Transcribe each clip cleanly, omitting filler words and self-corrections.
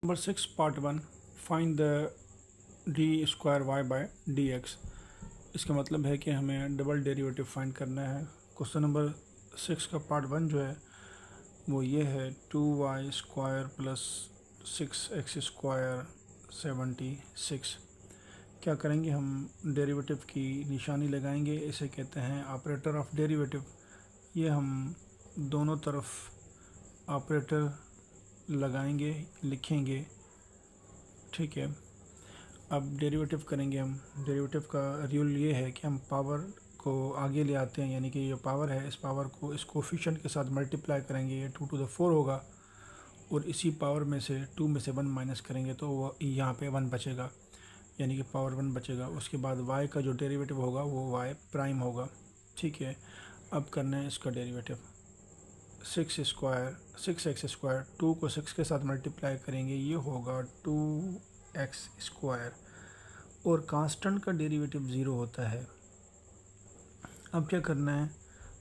Number 6 part 1 find the d square y by d x. इसका मतलब है कि हमें डबल डेरिवेटिव फाइंड करना है। क्वेश्चन नंबर 6 का पार्ट 1 जो है वो ये है 2y square plus 6x square 76। क्या करेंगे हम, डेरिवेटिव की निशानी लगाएंगे, इसे कहते हैं ऑपरेटर ऑफ डेरिवेटिव। ये हम दोनों तरफ ऑपरेटर लगाएंगे, लिखेंगे, ठीक है। अब डेरिवेटिव करेंगे हम। डेरिवेटिव का रूल ये है कि हम पावर को आगे ले आते हैं, यानी कि ये पावर है, इस पावर को इस कोफिशिएंट के साथ मल्टीप्लाई करेंगे, ये 2 to the 4 होगा, और इसी पावर में से 2 में से 1 माइनस करेंगे तो वो यहाँ पे 1 बचेगा, यानी कि पावर 1 बचेगा। उसके बाद y का जो डेरिवेटिव होगा वो y प्राइम होगा, ठीक है। अब करना है इसका डेरिवेटिव। 6x स्क्वायर 2 को 6 के साथ मल्टीप्लाई करेंगे, ये होगा 2x स्क्वायर, और कांस्टेंट का डेरिवेटिव 0 होता है। अब क्या करना है,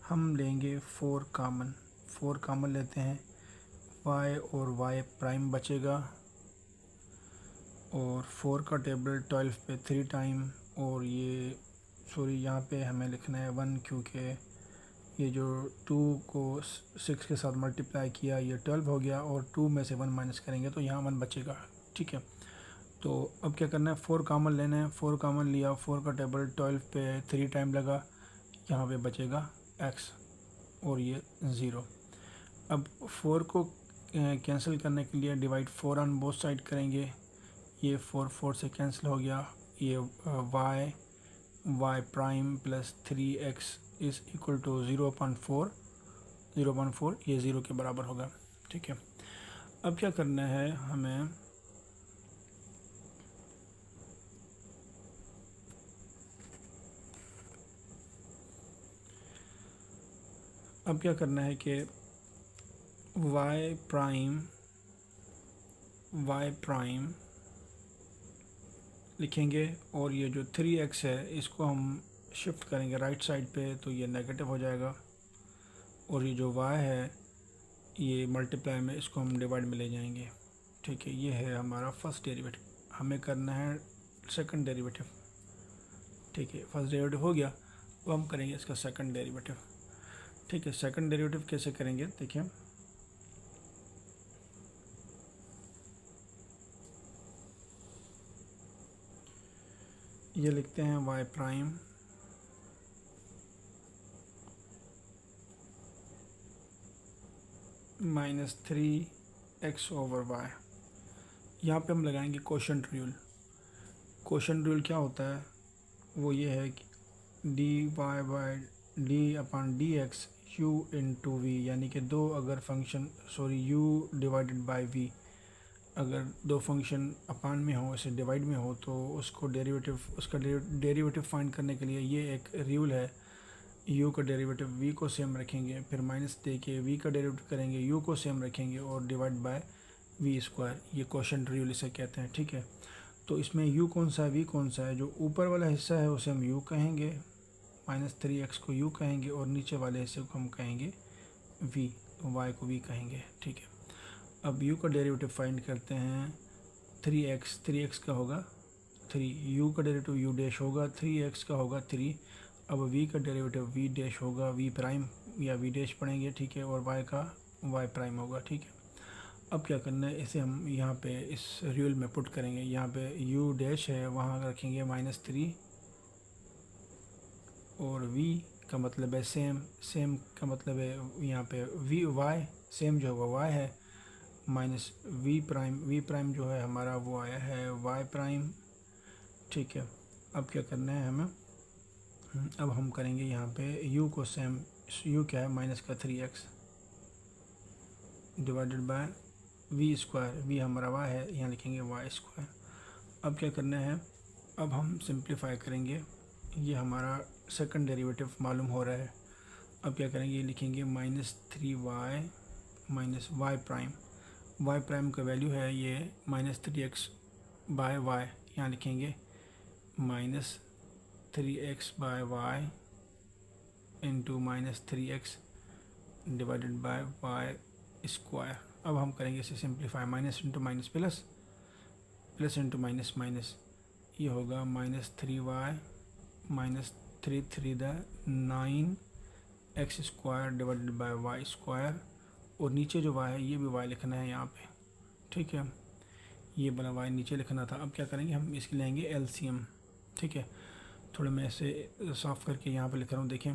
हम लेंगे 4 कॉमन लेते हैं, y और y प्राइम बचेगा, और 4 का टेबल 12 पे 3 टाइम, और ये यहाँ पे हमें लिखना है 1, क्योंकि ये जो 2 को 6 के साथ मल्टीप्लाई किया ये 12 हो गया, और 2 में से 1 माइनस करेंगे तो यहाँ 1 बचेगा, ठीक है। तो अब क्या करना है, 4 कॉमन लेना है। 4 कॉमन लिया, 4 का टेबल 12 पे 3 टाइम लगा, यहाँ पे बचेगा x, और ये 0। अब 4 को कैंसिल करने के लिए डिवाइड 4 ऑन बोथ साइड करेंगे, ये 4 से कैंसिल हो गया, ये y prime plus 3x is equal to 0.4, ये 0 के बराबर होगा, ठीक है। अब क्या करना है हमें, अब क्या करना है कि y प्राइम लिखेंगे, और ये जो 3x है इसको हम शिफ्ट करेंगे राइट साइड पे, तो ये नेगेटिव हो जाएगा, और ये जो y है ये मल्टीप्लाई में इसको हम डिवाइड में ले जाएंगे, ठीक है। ये है हमारा फर्स्ट डेरिवेटिव। हमें करना है सेकंड डेरिवेटिव, ठीक है। फर्स्ट डेरिवेटिव हो गया, अब हम करेंगे इसका सेकंड डेरिवेटिव, ठीक है। सेकंड डेरिवेटिव कैसे करेंगे देखिए, ये लिखते हैं y prime minus 3x over y। यहाँ पे हम लगाएंगे कोशेंट रूल। कोशेंट रूल क्या होता है, वो ये है कि dy/d/dx u इंटू वी, यानी कि दो अगर function u divided by v, अगर दो फंक्शन अपान में हो, इसे डिवाइड में हो, तो उसका डेरिवेटिव फाइंड करने के लिए ये एक रूल है। u का डेरिवेटिव v को सेम रखेंगे, फिर माइनस दे के v का डेरिवेटिव करेंगे, u को सेम रखेंगे, और डिवाइड बाय v स्क्वायर, ये क्वोशंट रूल इसे कहते हैं, ठीक है। तो इसमें u कौन सा है, v कौन सा है, जो ऊपर वाला हिस्सा है उसे हम u कहेंगे, माइनस 3x को u कहेंगे, और नीचे वाले हिस्से को हम कहेंगे v, y को v कहेंगे, ठीक है। अब u का डेरिवेटिव फाइंड करते हैं। 3x का होगा 3, u का डेरिवेटिव u डैश होगा, 3x का होगा 3। अब v का डेरिवेटिव v डैश होगा, v प्राइम या v डैश पढ़ेंगे, ठीक है, और y का y प्राइम होगा, ठीक है। अब क्या करना है, इसे हम यहाँ पे इस रूल में पुट करेंगे। यहाँ पे u डैश है, वहाँ रखेंगे -3, और v का मतलब है सेम का मतलब है यहाँ पे y सेम जो होगा y है, माइनस v प्राइम जो है हमारा वो आया है y प्राइम, ठीक है। अब क्या करना है हमें, अब हम करेंगे यहाँ पे u को सेम, u क्या है माइनस का 3x divided bye v square, v हमारा y है, यहाँ लिखेंगे y स्क्वायर। अब क्या करना है, अब हम सिंप्लीफाई करेंगे, ये हमारा सेकंड डेरिवेटिव मालूम हो रहा है। अब क्या करेंगे, ये लिखेंगे -3y माइनस y प्राइम का वैल्यू है ये -3x बाय y, यहाँ लिखेंगे -3x by y into -3x divided by y square, अब हम करेंगे इसे simplify, minus into minus plus, plus into minus minus, ये होगा -3y minus 3 the 9x square divided by y square, और नीचे जो y है ये भी y लिखना है यहाँ पे, ठीक है, ये वाला y नीचे लिखना था। अब क्या करेंगे, हम इसके लेंगे एलसीएम, ठीक है। थोड़ा मैं इसे सॉल्व करके यहाँ पे लिख रहा हूँ, देखें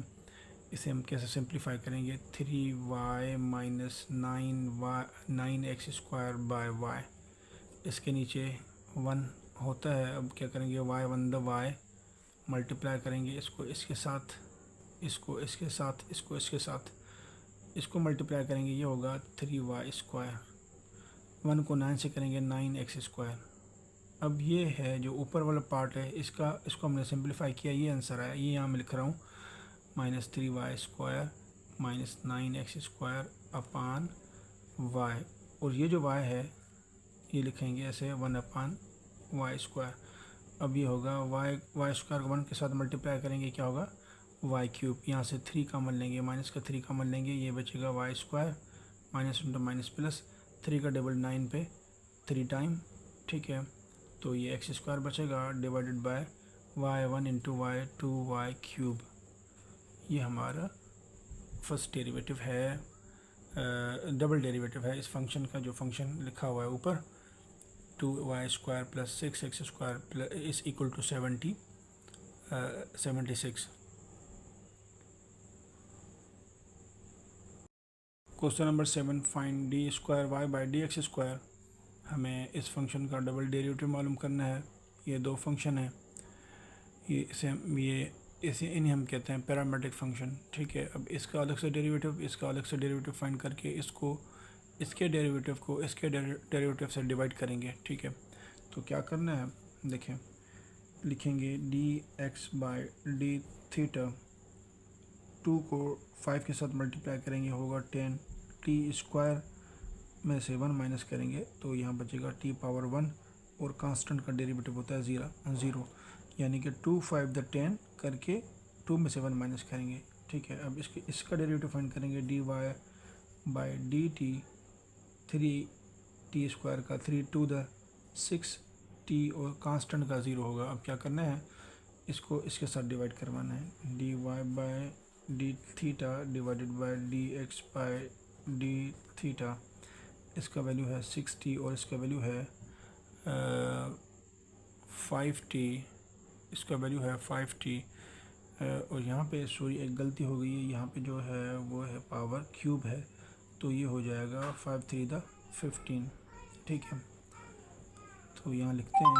इसे हम कैसे सिंप्लीफाई करेंगे। 3y minus 9x square by y, इसके नीचे 1 होता है। अब क्या करेंगे, y1 द y मल्टीप्लाई करेंगे इसको इसके साथ, इसको इसके साथ, इसको इसके साथ, इसको मल्टीप्लाई करेंगे, ये होगा 3y स्क्वायर, 1 को 9 से करेंगे 9x स्क्वायर। अब ये है जो ऊपर वाला पार्ट है, इसको हमने सिंप्लीफाई किया, ये आंसर आया, ये यहाँ मैं लिख रहा हूँ -3y square minus 9x square upon y, और ये जो y है ये लिखेंगे ऐसे 1 अपान वाई स्क्वायर। अब ये होगा y स्क्वायर को 1 के साथ मल्टीप्लाई करेंगे, क्या होगा y क्यूब, यहाँ से 3 कॉमन लेंगे, माइनस का 3 कॉमन लेंगे, ये बचेगा y square minus into minus plus 3 का डबल 9 पे 3 टाइम, ठीक है। तो ये x स्क्वायर बचेगा divided by y1 into y2 cube. ये हमारा फर्स्ट डेरिवेटिव है, डबल डेरिवेटिव है इस फंक्शन का, जो फंक्शन लिखा हुआ है ऊपर, 2y square plus 6x square plus is equal to 76। Question number 7, find d square y by D x square. हमें इस फंक्शन का डबल डेरिवेटिव मालूम करना है। ये दो फंक्शन है, इसे इन्हें हम कहते हैं पैरामेट्रिक फंक्शन, ठीक है। अब इसका अलग से डेरिवेटिव, इसका अलग से डेरिवेटिव फाइंड करके इसको इसके डेरिवेटिव को इसके डेरिवेटिव से डिवाइड करेंगे, ठीक है। तो क्या करना है, देखें, लिखेंगे D x by d theta, 2 को 5 के साथ मल्टीप्लाई करेंगे, होगा 10, टी स्क्वायर में से 1 माइनस करेंगे तो यहाँ बचेगा टी पावर 1, और कांस्टेंट का डेरिवेटिव होता है 0, यानी कि 2 5 द 10 करके 2 में से 1 माइनस करेंगे, ठीक है। अब इसका डेरिवेटिव फाइंड करेंगे, d Y by d t, 3t square का 3 टू द 6t, और कांस्टेंट का 0 होगा। अब क्या करना है, इसको इसके साथ डिवाइड करवाना है, d Y by d theta divided by D x by d theta, इसका वैल्यू है 6t और इसका वैल्यू है 5t, इसका वैल्यू है 5t। और यहाँ पे सॉरी एक गलती हो गई है, यहाँ पे जो है वो है पावर क्यूब है, तो ये हो जाएगा 5 3 द 15, ठीक है। तो यहाँ लिखते हैं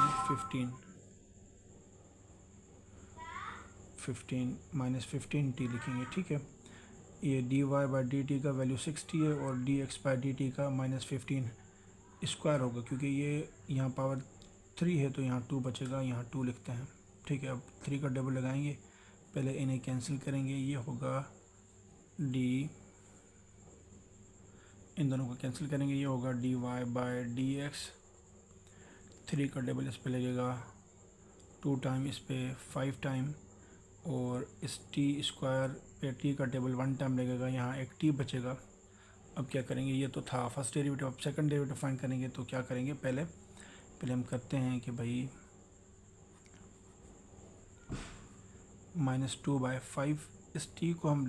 15 माइनस 15t लिखेंगे, ठीक है। ये d Y by d t का वैल्यू 6t है, और d x by d t का -15 स्क्वायर होगा, क्योंकि ये यहाँ पावर 3 है तो यहाँ 2 बचेगा, यहाँ 2 लिखते हैं, ठीक है। अब 3 का डबल लगाएंगे, पहले इन्हें कैंसिल करेंगे, ये होगा डी, इन दोनों को कैंसिल करेंगे, ये होगा D Y by D x, 3 का डबल इस पे लगेगा 2 टाइम, इस पे 5 टाइम, और इस टी स्क्वायर पे टी का टेबल 1 टाइम लगेगा, यहाँ एक टी बचेगा। अब क्या करेंगे, ये तो था फर्स्ट डेरिवेटिव, अब सेकंड डेरिवेटिव फाइंड करेंगे। तो क्या करेंगे, पहले हम करते हैं कि भाई -2/5, इस टी को हम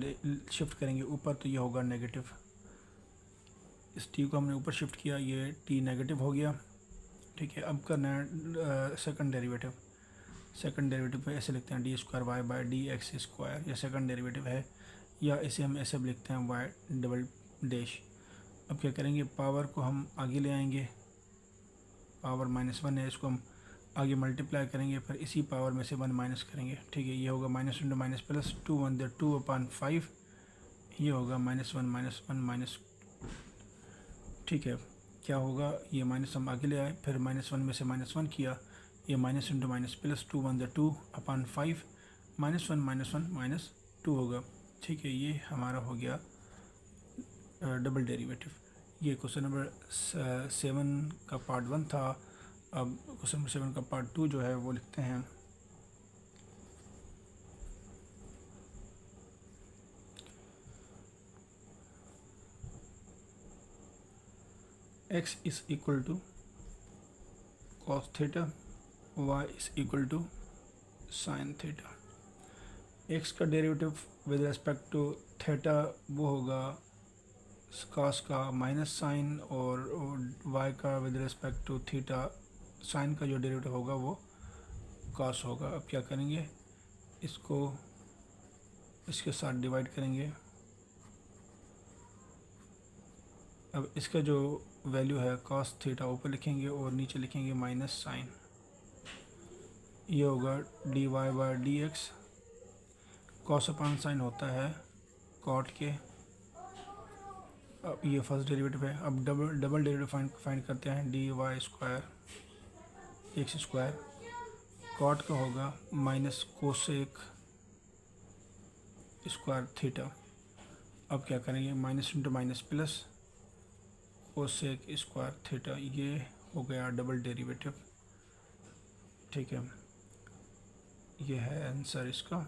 शिफ्ट करेंगे ऊपर, तो ये होगा नेगेटिव, इस टी को हमने ऊपर शिफ्ट किया, ये टी नेगेटिव हो गया, ठीक है। अब करना है सेकंड डेरिवेटिव पे ऐसे लिखते हैं d square y by D x square, ये सेकंड डेरिवेटिव है, या इसे हम ऐसे भी लिखते हैं वाई डबल डैश। अब क्या करेंगे, पावर को हम आगे ले आएंगे, पावर -1 है, इसको हम आगे मल्टीप्लाई करेंगे, फिर इसी पावर में से 1 माइनस करेंगे, ठीक है। ये होगा minus into minus plus 2 1 the 2/5, ये होगा -1 ठीक है। क्या होगा, ये माइनस हम आगे ले आए, फिर -1 में से -1 किया, ये minus into minus plus 2 1 the 2/5, -1 -2 होगा, ठीक है। ये हमारा हो गया डबल डेरिवेटिव। ये क्वेश्चन नंबर 7 का पार्ट 1 था। अब क्वेश्चन नंबर 7 का पार्ट 2 जो है वो लिखते हैं। x is equal to cos theta, y is equal to sine theta. x का derivative with respect to theta वो होगा कॉस का माइनस साइन, और y का with respect to theta sine का जो डेरिवेटिव होगा वो कॉस होगा। अब क्या करेंगे, इसको इसके साथ डिवाइड करेंगे। अब इसका जो वैल्यू है कॉस थीटा ऊपर लिखेंगे और नीचे लिखेंगे माइनस साइन। ये होगा D Y by D X. Cos upon sine होता है कॉट के। अब ये फर्स्ट डेरिवेटिव है। अब डबल डेरिवेटिव फाइंड करते हैं। D Y square X square cot का होगा माइनस कोसेक स्क्वायर थीटा। अब क्या करेंगे, minus into minus plus cosec square theta. ये हो गया डबल डेरिवेटिव। ठीक है, ये है आंसर इसका।